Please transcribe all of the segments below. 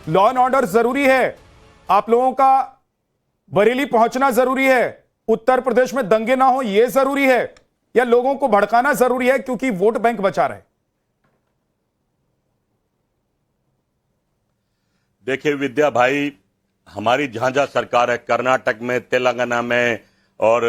Law and order जरूरी है, आप लोगों का बरेली पहुंचना जरूरी है, उत्तर प्रदेश में दंगे ना हो यह जरूरी है, या लोगों को भड़काना जरूरी है क्योंकि वोट बैंक बचा रहे? देखिए विद्या भाई, हमारी जहां जहां सरकार है, कर्नाटक में, तेलंगाना में और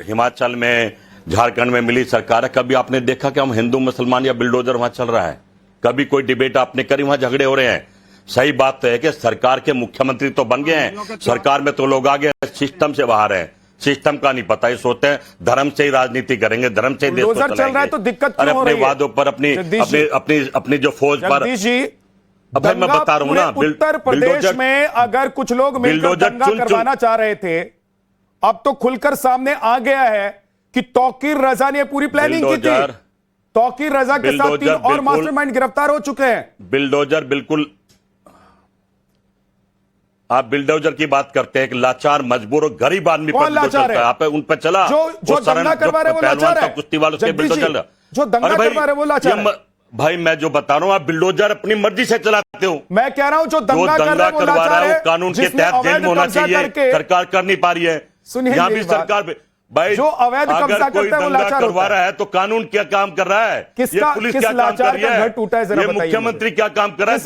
हिमाचल में, झारखंड में मिली सरकार है, कभी आपने देखा कि हम हिंदू मुसलमान या बिल्डोजर वहां चल रहा है? कभी कोई डिबेट आपने करी? वहां झगड़े हो रहे हैं। सही बात तो है कि सरकार के मुख्यमंत्री तो बन गए हैं, सरकार में तो लोग आ गए, सिस्टम से बाहर हैं, सिस्टम का नहीं पता। ये सोचते हैं धर्म से ही राजनीति करेंगे, धर्म से ही देश को चलाएंगे। चल रहा है तो दिक्कत क्यों हो रही है? अपने वादों पर, अपनी जो फौज पर, अब मैं बता रहा हूं ना, उत्तर प्रदेश में अगर कुछ लोग मिलकर दंगा करवाना चाह रहे थे, अब तो खुलकर सामने आ गया है कि तौकीर रजा ने पूरी प्लानिंग की थी। तौकीर रजा के साथ 3 और मास्टरमाइंड गिरफ्तार हो चुके हैं। बिल्डोजर, बिल्कुल आप बिल्डोजर की बात करते हैं, एक लाचार मजबूर और गरीब आदमी पर लाचार है, आप उन पर चला, जो दंगा करवा रहे वो लाचार है, कुश्ती वालों से बिल्डोजर, जो दंगा करवा रहे वो लाचार है। भाई मैं जो बता रहा हूं, आप बिल्डोजर अपनी मर्जी से चलाते हो। मैं कह रहा हूं जो दंगा करवा रहा है कानून के तहत जेल में होना चाहिए, सरकार कर नहीं पा रही है। यहाँ भी सरकार भाई जो अवैध कब्जा करता है वो लाचार करवा रहा है तो कानून क्या काम कर रहा है? किसका, पुलिस किस क्या काम कर रही है? घर टूटा है जरा ये बताइए। मुख्यमंत्री क्या काम कर रहा है?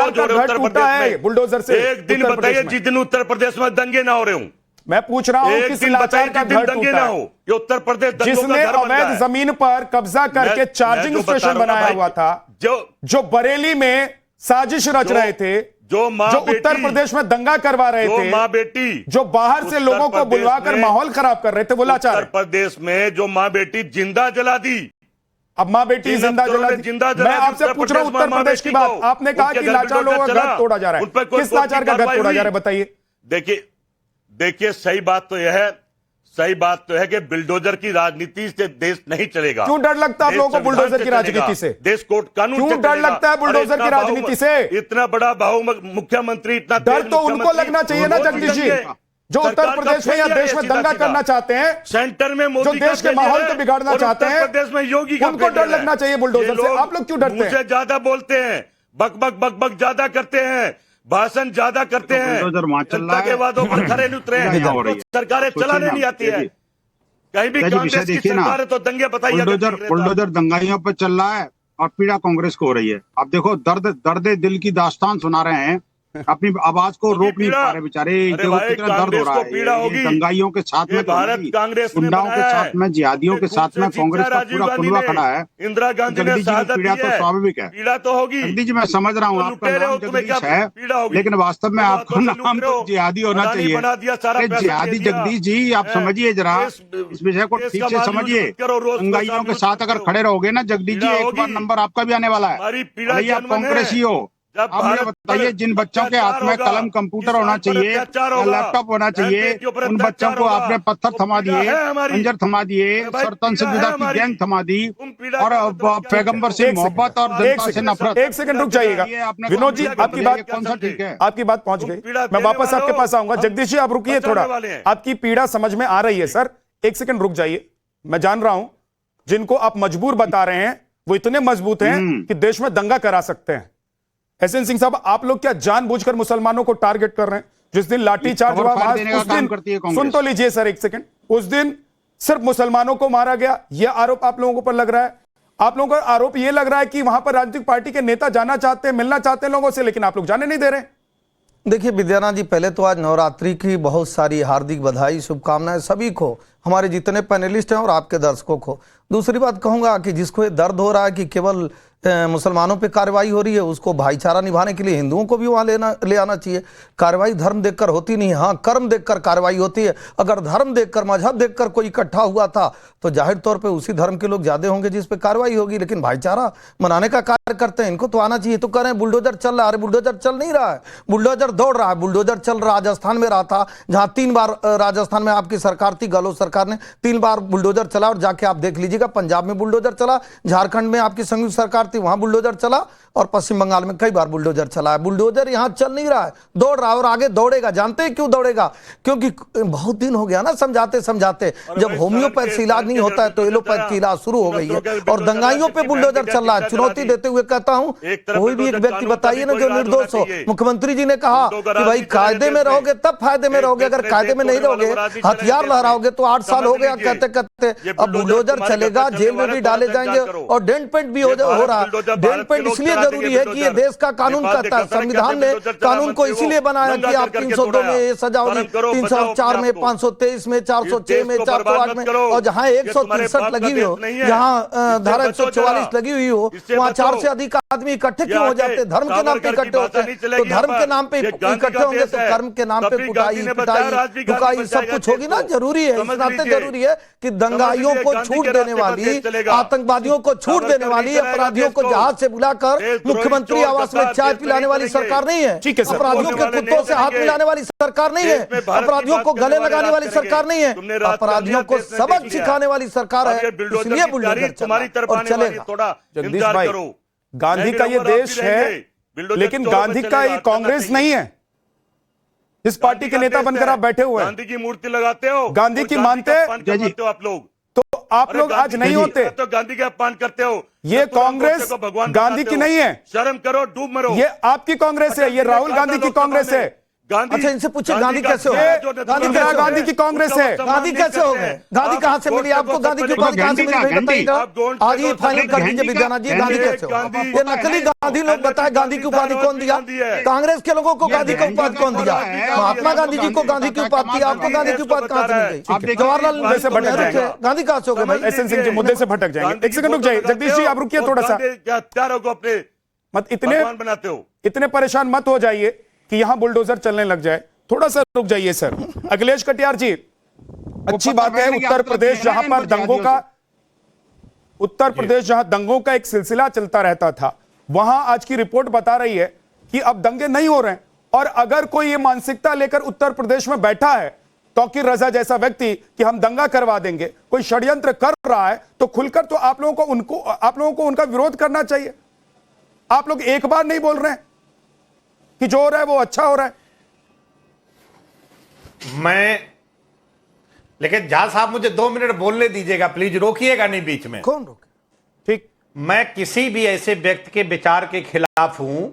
उत्तर प्रदेश में बुलडोजर से एक दिन बताइए जिस दिन उत्तर प्रदेश में दंगे ना हो रहे हूं। मैं पूछ रहा हूं किस लाचार का घर दंगे ना हो? ये उत्तर प्रदेश जिसने अवैध जमीन पर कब्जा करके चार्जिंग स्टेशन बनाया हुआ था, जो बरेली में साजिश रच रहे थे, जो उत्तर प्रदेश में दंगा करवा रहे थे, माँ बेटी जो बाहर से लोगों को बुलवाकर माहौल खराब कर रहे थे, वो लाचार। उत्तर प्रदेश में जो माँ बेटी जिंदा जला दी, अब माँ बेटी जिंदा जला दी। मैं आपसे पूछ रहा हूं उत्तर प्रदेश की बात। आपने कहा कि लाचार लोगों का घर तोड़ा जा रहा है, किस लाचार का घर तोड़ा जा रहा है बताइए? देखिए सही बात तो है कि बिल्डोजर की राजनीति से देश नहीं चलेगा। क्यों डर लगता है आप लोगों को बुलडोजर की राजनीति से? देश कोर्ट कानून क्यों डर लगता है बुलडोजर की राजनीति से? इतना बड़ा मुख्यमंत्री, इतना डर तो उनको लगना चाहिए ना जगदीश जी, जो उत्तर प्रदेश में या देश में दंगा करना चाहते हैं, सेंटर में जो देश के माहौल को बिगाड़ना चाहते हैं, प्रदेश में योगी का उनको डर लगना चाहिए बुलडोजर से। आप लोग क्यों डरते हैं? मुझसे ज्यादा बोलते हैं, बक ज्यादा करते हैं, भाषण ज्यादा करते हैं, जनता के वादों पर खरे नहीं उतरे हैं, सरकारें चलाने नहीं आती है। कहीं भी कांग्रेस की सरकार है तो दंगे बताइए। बुलडोजर दंगाइयों पर चल रहा है और पीड़ा कांग्रेस को हो रही है। आप देखो दर्द दिल की दास्तान सुना रहे हैं, अपनी आवाज को रोक नहीं पा रहे बेचारे। देखो कितना दर्द हो रहा है। दंगाइयों के साथ में गुंडाओं के साथ में, जिहादियों के साथ में कांग्रेस का पूरा कुनबा खड़ा है। इंदिरा गांधी ने पीड़ा तो स्वाभाविक है, पीड़ा तो होगी। जगदीश जी मैं समझ रहा हूँ आपका नाम जगदीश है, लेकिन वास्तव में आपका नाम तो जिहादी होना चाहिए। जिहादी जगदीश जी आप समझिए जरा, इस विषय को ठीक से समझिए। दंगाइयों के साथ अगर खड़े रहोगे ना जगदीश जी, एक बार नंबर आपका भी आने वाला है। भले आप कांग्रेस ही हो। अब मुझे बताइए, जिन बच्चों के हाथ में कलम कंप्यूटर होना चाहिए, लैपटॉप होना चाहिए, उन बच्चों को आपने पत्थर थमा दिए, खंजर थमा दिए, सरतन से जुदा की गैंग थमा दी, और पैगंबर से मोहब्बत और जनता से नफरत। एक सेकंड रुक जाइएगा विनोद जी, आपकी बात कौन सा ठीक है? आपकी बात पहुंच गई, मैं वापस आपके पास आऊंगा। जगदीश जी आप रुकिए थोड़ा, आपकी पीड़ा समझ में आ रही है सर, एक सेकंड रुक जाइए। मैं जान रहा हूं जिनको आप मजबूर बता रहे हैं वो इतने मजबूत हैं कि देश में दंगा करा सकते हैं। एसएन सिंह साहब, आप लोग क्या जानबूझकर मुसलमानों को टारगेट कर रहे हैं? जिस दिन लाठीचार्ज हुआ उस दिन, सुन तो लीजिए सर एक सेकंड, उस दिन सिर्फ मुसलमानों को मारा गया, यह आरोप आप लोगों पर लग रहा है। आप लोगों का आरोप यह लग रहा है कि वहां पर राजनीतिक पार्टी के नेता जाना चाहते हैं, मिलना चाहते हैं लोगों से, लेकिन आप लोग जाने नहीं दे रहे। देखिए विद्यानाथ जी, पहले तो आज नवरात्रि की बहुत सारी हार्दिक बधाई, शुभकामनाएं सभी को, हमारे जितने पैनलिस्ट हैं और आपके दर्शकों को। दूसरी बात कहूंगा कि जिसको ये दर्द हो रहा है कि केवल मुसलमानों पे कार्रवाई हो रही है, उसको भाईचारा निभाने के लिए हिंदुओं को भी वहां ले आना चाहिए। कार्रवाई धर्म देखकर होती नहीं है, हाँ कर्म देखकर कार्रवाई होती है। अगर धर्म देखकर, मजहब देखकर कोई इकट्ठा हुआ था तो जाहिर तौर पे उसी धर्म के लोग ज्यादा होंगे जिस पे कार्रवाई होगी। लेकिन भाईचारा मनाने का कार्य करते हैं, इनको तो आना चाहिए। तो कह रहे हैं बुलडोजर चल रहा है, अरे बुलडोजर चल नहीं रहा है, बुलडोजर दौड़ रहा है। बुलडोजर चल राजस्थान में रहा था, जहां 3 बार राजस्थान में आपकी सरकार थी, गहलोत सरकार ने 3 बार बुलडोजर चला, और जाके आप देख लीजिएगा पंजाब में बुलडोजर चला, झारखंड में आपकी संयुक्त सरकार थी वहां बुलडोजर चला, और पश्चिम बंगाल में कई बार बुलडोजर चला है। बुलडोजर यहाँ चल नहीं रहा है, दौड़ रहा है और आगे दौड़ेगा। जानते हैं क्यों दौड़ेगा? क्योंकि बहुत दिन हो गया ना समझाते समझाते, जब होम्योपैथ से इलाज नहीं होता है तो एलोपैथ की इलाज शुरू हो गई है और दंगाइयों पे बुलडोजर चल रहा है। चुनौती देते हुए कहता हूं, कोई भी एक व्यक्ति बताइए ना जो निर्दोष हो। मुख्यमंत्री जी ने कहा कि भाई कायदे में रहोगे तब फायदे में रहोगे, अगर कायदे में नहीं रहोगे, हथियार लहराओगे तो 8 साल हो गया कहते कहते। अब बुलडोजर चलेगा, जेल में भी डाले जाएंगे और डेंट पेंट भी हो रहा है। डेंट पेंट इसलिए जरूरी है कि ये देश का कानून कहता है, संविधान ने कानून को इसीलिए बनाया कि आप 302 में ये सजा होगी, 304 में, 523 में, 406 में, 408 में, और जहां 163 लगी हुई हो, जहां धारा 144 लगी हुई हो, वहां 4 से अधिक आदमी इकट्ठे क्यों हो जाते? धर्म के नाम पे इकट्ठे होते हैं। तो धर्म के नाम पे इकट्ठे होंगे तो कर्म के नाम पे कुटाई पिटाई दुकाई सब कुछ होगी ना। जरूरी है, इस नाते जरूरी है कि दंगाइयों को छूट देने वाली, आतंकवादियों को छूट देने वाली, अपराधियों को जहाज से बुलाकर मुख्यमंत्री आवास में चाय पिलाने वाली सरकार नहीं है। अपराधियों के कुत्तों से हाथ मिलाने वाली सरकार नहीं है। अपराधियों को गले लगाने वाली सरकार नहीं है। अपराधियों को सबक सिखाने वाली सरकार है। इसलिए बुलडोजर चलेगा। जगदीश भाई, गांधी का ये देश है, लेकिन गांधी का ये कांग्रेस नहीं है। इस पार्टी के नेता बनकर आप बैठे हुए हैं, गांधी की मूर्ति लगाते हो, गांधी की मानते हो आप लोग, तो आप लोग आज नहीं होते तो गांधी का अपमान करते हो। ये कांग्रेस गांधी की नहीं है। शर्म करो, डूब मरो। ये आपकी कांग्रेस है, ये राहुल गांधी की कांग्रेस है। अच्छा, इनसे पूछिए गांधी कैसे हो? इंदिरा गांधी की कांग्रेस है। गांधी कैसे हो गए? गांधी कहां से मिली आपको? गांधी की उपाधि कहां से मिली बताइएगा। आज ये फाइनल कर दीजिए विद्यानाथ जी, गांधी कैसे हो? ये नकली गांधी लोग बताए गांधी की उपाधि कौन दिया? कांग्रेस के लोगों को गांधी की उपाधि कौन दिया? महात्मा गांधी जी को गांधी की उपाधि, आपको गांधी की उपाधि कहां से मिल गई? जवाहरलाल नेहरू से भटक गए, गांधी कहां से हो गए भाई? एसएन सिंह जी मुद्दे से भटक जाएंगे। एक सेकंड रुक जाइए जगदीश जी, आप रुकिए थोड़ा सा। अपने मत बनाते हो, इतने परेशान मत हो जाइए कि यहां बुलडोजर चलने लग जाए। थोड़ा सा रुक जाइए सर। अखिलेश कटियार जी, अच्छी बात है उत्तर प्रदेश जहां पर दंगों का, उत्तर प्रदेश जहां दंगों का एक सिलसिला चलता रहता था, वहां आज की रिपोर्ट बता रही है कि अब दंगे नहीं हो रहे हैं। और अगर कोई ये मानसिकता लेकर उत्तर प्रदेश में बैठा है, तौकीर रजा जैसा व्यक्ति, कि हम दंगा करवा देंगे, कोई षड्यंत्र कर रहा है, तो खुलकर तो आप लोगों को उनका विरोध करना चाहिए। आप लोग एक बार नहीं बोल रहे हैं कि जो हो रहा है वो अच्छा हो रहा है। लेकिन झा साहब मुझे 2 मिनट बोलने दीजिएगा प्लीज, रोकिएगा नहीं बीच में। कौन रोके? ठीक, मैं किसी भी ऐसे व्यक्ति के विचार के खिलाफ हूं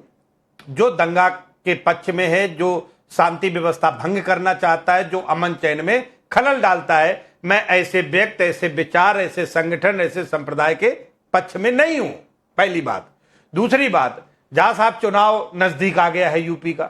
जो दंगा के पक्ष में है, जो शांति व्यवस्था भंग करना चाहता है, जो अमन चैन में खलल डालता है। मैं ऐसे व्यक्ति, ऐसे विचार, ऐसे संगठन, ऐसे संप्रदाय के पक्ष में नहीं हूं, पहली बात। दूसरी बात, झा साहब चुनाव नजदीक आ गया है यूपी का,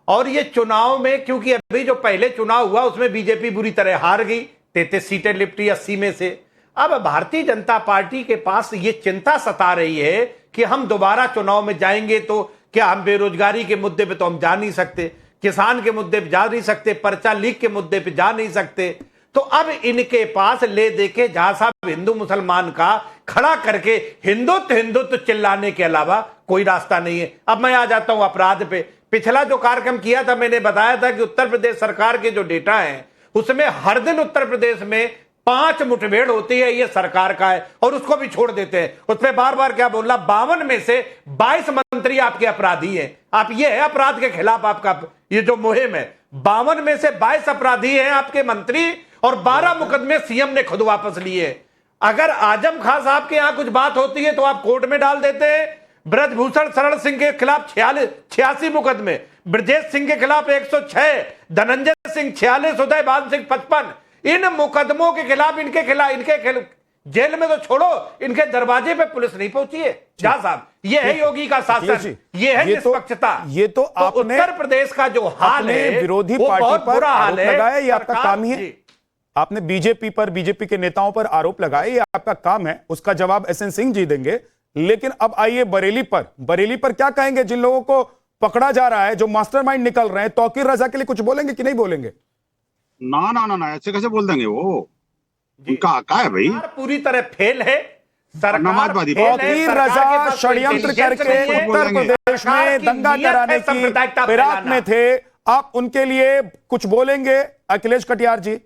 और ये चुनाव में क्योंकि अभी जो पहले चुनाव हुआ उसमें बीजेपी बुरी तरह हार गई, 33 सीटें लिपटी 80 में से। अब भारतीय जनता पार्टी के पास ये चिंता सता रही है कि हम दोबारा चुनाव में जाएंगे तो क्या हम बेरोजगारी के मुद्दे पे तो हम जा नहीं सकते, किसान के मुद्दे पे जा नहीं सकते, पर्चा लीक के मुद्दे पे जा नहीं सकते। तो अब इनके पास ले देके झा साहब हिंदू मुसलमान का खड़ा करके हिंदुत्व हिंदुत्व चिल्लाने के अलावा कोई रास्ता नहीं है। अब मैं आ जाता हूं अपराध पे। पिछला जो कार्यक्रम किया था मैंने बताया था कि उत्तर प्रदेश सरकार के जो डेटा है उसमें हर दिन उत्तर प्रदेश में 5 मुठभेड़ होती है, ये सरकार का है, और उसको भी छोड़ देते हैं। उसमें बार बार क्या बोला, 52 में से 22 मंत्री आपके अपराधी हैं। आप ये है अपराध के खिलाफ आपका ये जो मुहिम है, 52 में से 22 अपराधी हैं आपके मंत्री, और 12 मुकदमे सीएम ने खुद वापस लिए। अगर आजम खान साहब के यहां कुछ बात होती है तो आप कोर्ट में डाल देते हैं। ब्रजभूषण शरण सिंह के खिलाफ 86 मुकदमे, ब्रजेश सिंह के खिलाफ 106, धनंजय सिंह 46, उदय भान सिंह 55। इन मुकदमों के खिलाफ इनके जेल में तो छोड़ो, इनके दरवाजे पे पुलिस नहीं पहुंची है। झा साहब, ये है योगी का शासन, ये है निष्पक्षता। ये तो आपने उत्तर प्रदेश का जो हाल है, विरोधी पार्टी पर आरोप लगाया, ये आपका काम ही है। आपने बीजेपी पर, बीजेपी के नेताओं पर आरोप लगाए, ये आपका काम है। उसका जवाब एसएन सिंह जी देंगे। लेकिन अब आइए बरेली पर। बरेली पर क्या कहेंगे? जिन लोगों को पकड़ा जा रहा है, जो मास्टरमाइंड निकल रहे हैं, तौकीर रजा के लिए कुछ बोलेंगे कि नहीं बोलेंगे? ना ना ना ना, ऐसे कैसे बोल देंगे? वो उनका हक है भाई, पूरी तरह फेल है नमाजवादी। तौकीर रजा षड्यंत्र करके उत्तर प्रदेश में दंगा कराने की फिराक में थे। आप उनके लिए कुछ बोलेंगे अखिलेश कटियार जी?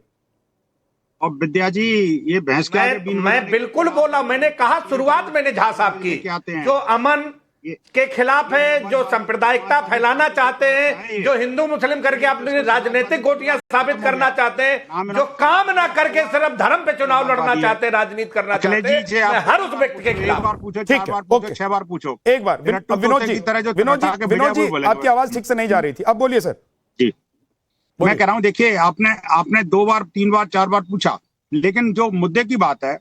और विद्या जी, ये बहस क्या है? मैं बिल्कुल बोला, मैंने कहा शुरुआत मैंने झा साहब की, जो अमन के खिलाफ है, जो सांप्रदायिकता फैलाना चाहते हैं, जो हिंदू मुस्लिम करके अपनी राजनीतिक गोटियां साबित करना चाहते हैं, जो काम ना करके सिर्फ धर्म पे चुनाव लड़ना चाहते हैं, राजनीति करना चाहते हैं, मैं हर उस व्यक्ति के खिलाफ। ठीक है, ओके, 6 बार पूछो, एक बार। विनोद जी आपकी आवाज ठीक से नहीं जा रही थी, अब बोलिए सर। जी, मैं कह रहा हूं, देखिए आपने 2 बार 3 बार 4 बार पूछा, लेकिन जो मुद्दे की बात है